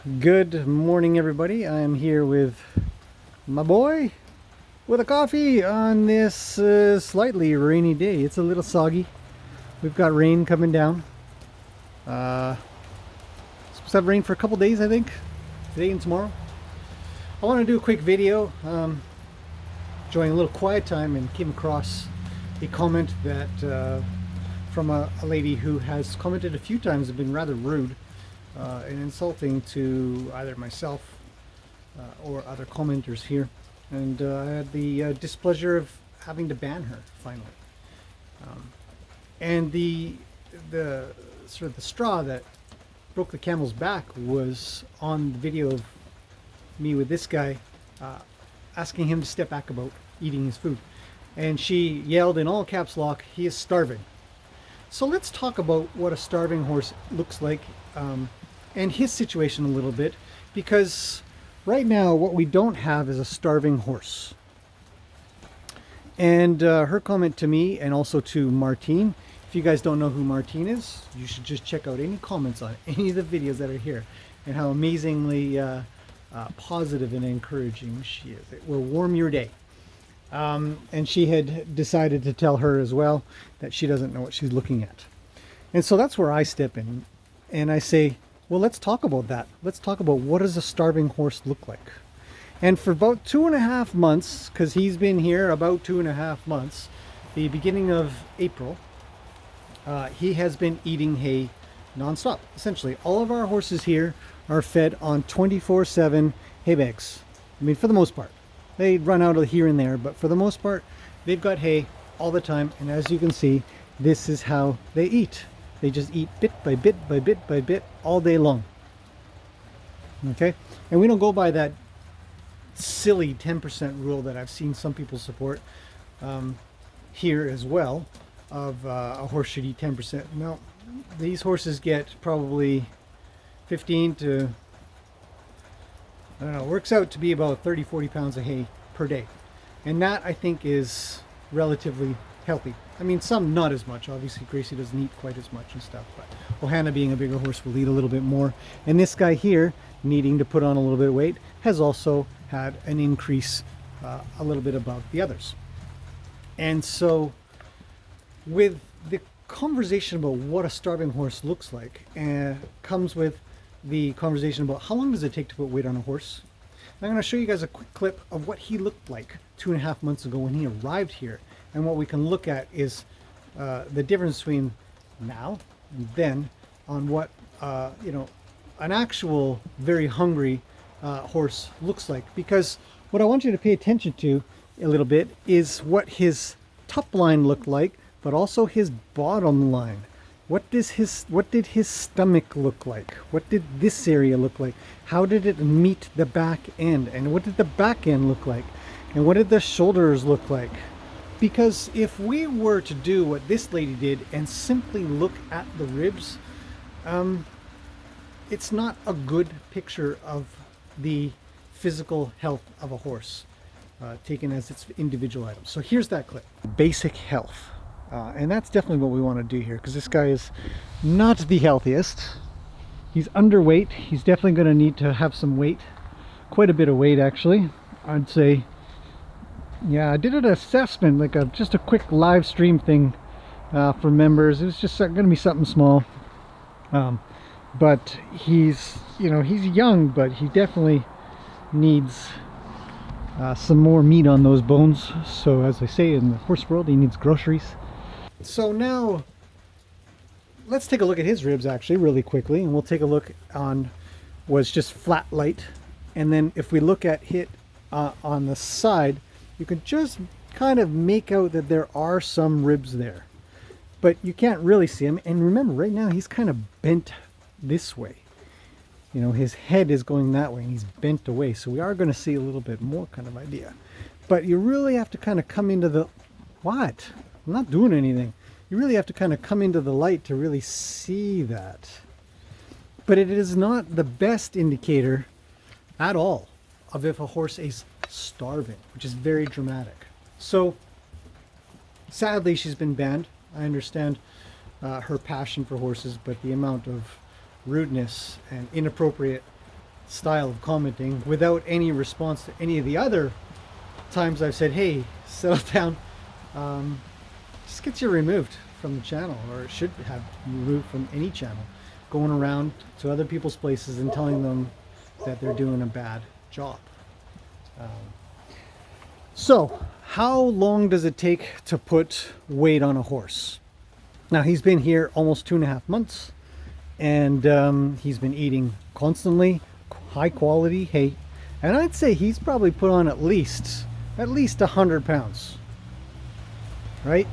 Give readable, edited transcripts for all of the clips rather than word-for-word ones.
Good morning, everybody. I'm here with my boy with a coffee on this slightly rainy day. It's a little soggy. We've got rain coming down. Supposed to have rain for a couple days, I think, today and tomorrow. I want to do a quick video, enjoying a little quiet time, and came across a comment that from a lady who has commented a few times and been rather rude and insulting to either myself or other commenters here, and I had the displeasure of having to ban her finally. And the sort of the straw that broke the camel's back was on the video of me with this guy asking him to step back about eating his food, and she yelled in all caps lock, "He is starving." So let's talk about what a starving horse looks like, and his situation a little bit, because right now what we don't have is a starving horse. And her comment to me, and also to Martine, if you guys don't know who Martine is, you should just check out any comments on any of the videos that are here, and how amazingly positive and encouraging she is. It will warm your day. And she had decided to tell her as well that she doesn't know what she's looking at. And so that's where I step in and I say, well, let's talk about that. Let's talk about what does a starving horse look like. And for about 2.5 months, because he's been here about 2.5 months, the beginning of April, he has been eating hay nonstop. Essentially, all of our horses here are fed on 24/7 hay bags. I mean, for the most part. They run out of here and there, but for the most part, they've got hay all the time. And as you can see, this is how they eat. They just eat bit by bit by bit by bit all day long. Okay? And we don't go by that silly 10% rule that I've seen some people support here as well, of a horse should eat 10%. No, these horses get probably 15 to, I don't know, works out to be about 30-40 pounds of hay per day. And that, I think, is relatively healthy. I mean, some not as much. Obviously, Gracie doesn't eat quite as much and stuff, but Ohana, being a bigger horse, will eat a little bit more. And this guy here, needing to put on a little bit of weight, has also had an increase a little bit above the others. And so with the conversation about what a starving horse looks like, comes with the conversation about how long does it take to put weight on a horse. And I'm going to show you guys a quick clip of what he looked like 2.5 months ago when he arrived here. And what we can look at is the difference between now and then on what an actual very hungry horse looks like. Because what I want you to pay attention to a little bit is what his top line looked like, but also his bottom line. What did his stomach look like? What did this area look like? How did it meet the back end? And what did the back end look like? And what did the shoulders look like? Because if we were to do what this lady did and simply look at the ribs, it's not a good picture of the physical health of a horse, taken as its individual items. So here's that clip. Basic health. And that's definitely what we want to do here, because this guy is not the healthiest. He's underweight. He's definitely going to need to have some weight, quite a bit of weight actually. I'd say, yeah, I did an assessment, like just a quick live stream thing for members. It was just going to be something small, but he's young, but he definitely needs some more meat on those bones. So as I say in the horse world, he needs groceries. So now let's take a look at his ribs actually really quickly, and we'll take a look on what's just flat light. And then if we look at it on the side, you can just kind of make out that there are some ribs there, but you can't really see them. And remember, right now he's kind of bent this way. You know, his head is going that way and he's bent away. So we are going to see a little bit more kind of idea. But you really have to kind of come into the... What? I'm not doing anything. You really have to kind of come into the light to really see that. But it is not the best indicator at all of if a horse is starving, which is very dramatic. So sadly, she's been banned. I understand her passion for horses, but the amount of rudeness and inappropriate style of commenting without any response to any of the other times I've said, hey, settle down, just gets you removed from the channel, or it should have removed from any channel, going around to other people's places and telling them that they're doing a bad job. So how long does it take to put weight on a horse? Now, he's been here almost 2.5 months, and he's been eating constantly high quality hay, and I'd say he's probably put on at least 100 pounds, right?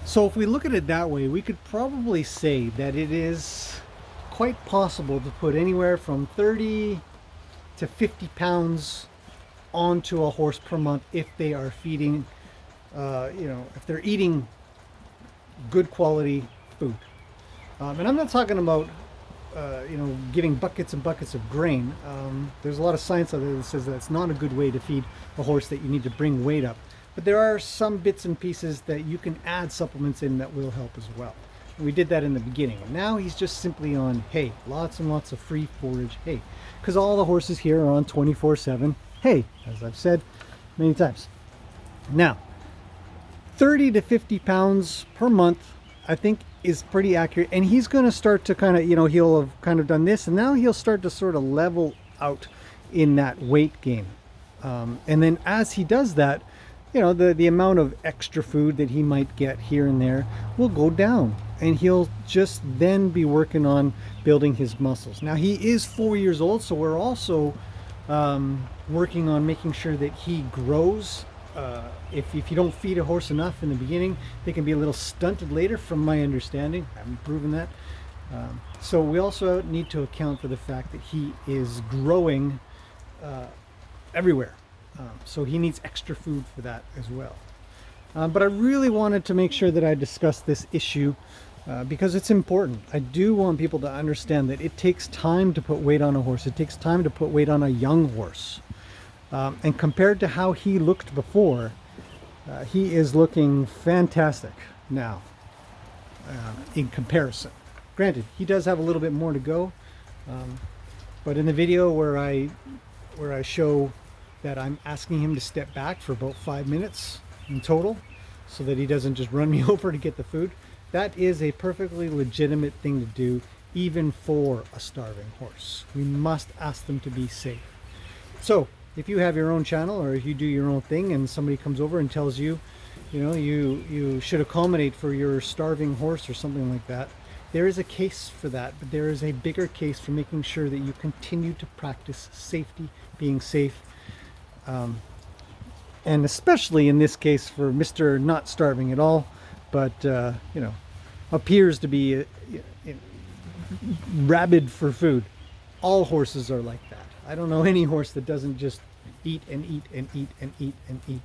So if we look at it that way, we could probably say that it is quite possible to put anywhere from 30 to 50 pounds onto a horse per month if they are feeding, if they're eating good quality food. And I'm not talking about, giving buckets and buckets of grain. There's a lot of science out there that says that's not a good way to feed a horse, that you need to bring weight up. But there are some bits and pieces that you can add supplements in that will help as well. And we did that in the beginning. And now he's just simply on hay, lots and lots of free forage hay, because all the horses here are on 24/7 hay, as I've said many times. Now, 30 to 50 pounds per month, I think, is pretty accurate. And he's going to start to kind of, he'll have kind of done this, and now he'll start to sort of level out in that weight gain. And then as he does that, the amount of extra food that he might get here and there will go down, and he'll just then be working on building his muscles. Now, he is 4 years old, so we're also working on making sure that he grows. If you don't feed a horse enough in the beginning, they can be a little stunted later, from my understanding. I haven't proven that. So we also need to account for the fact that he is growing everywhere. So he needs extra food for that as well. But I really wanted to make sure that I discussed this issue because it's important. I do want people to understand that it takes time to put weight on a horse. It takes time to put weight on a young horse. And compared to how he looked before, he is looking fantastic now in comparison. Granted, he does have a little bit more to go, but in the video where I show that I'm asking him to step back for about 5 minutes in total so that he doesn't just run me over to get the food, that is a perfectly legitimate thing to do, even for a starving horse. We must ask them to be safe. So if you have your own channel, or if you do your own thing and somebody comes over and tells you, you should accommodate for your starving horse or something like that, there is a case for that, but there is a bigger case for making sure that you continue to practice safety, being safe, and especially in this case for Mr. Not starving at all, but appears to be rabid for food. All horses are like that. I don't know any horse that doesn't just eat and eat and eat and eat and eat.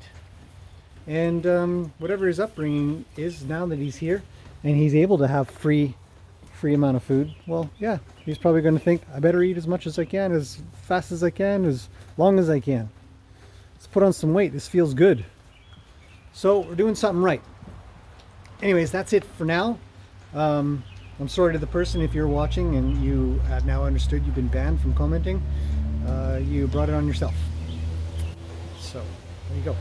And whatever his upbringing is, now that he's here and he's able to have free amount of food, well, yeah, he's probably going to think, I better eat as much as I can, as fast as I can, as long as I can. Let's put on some weight. This feels good. So we're doing something right. Anyways, that's it for now. I'm sorry to the person if you're watching and you have now understood you've been banned from commenting. You brought it on yourself. So there you go.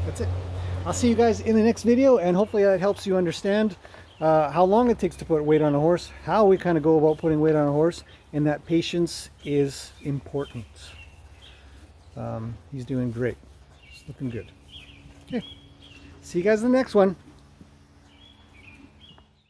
That's it. I'll see you guys in the next video, and hopefully that helps you understand how long it takes to put weight on a horse, how we kind of go about putting weight on a horse, and that patience is important. He's doing great. It's looking good. Okay. See you guys in the next one.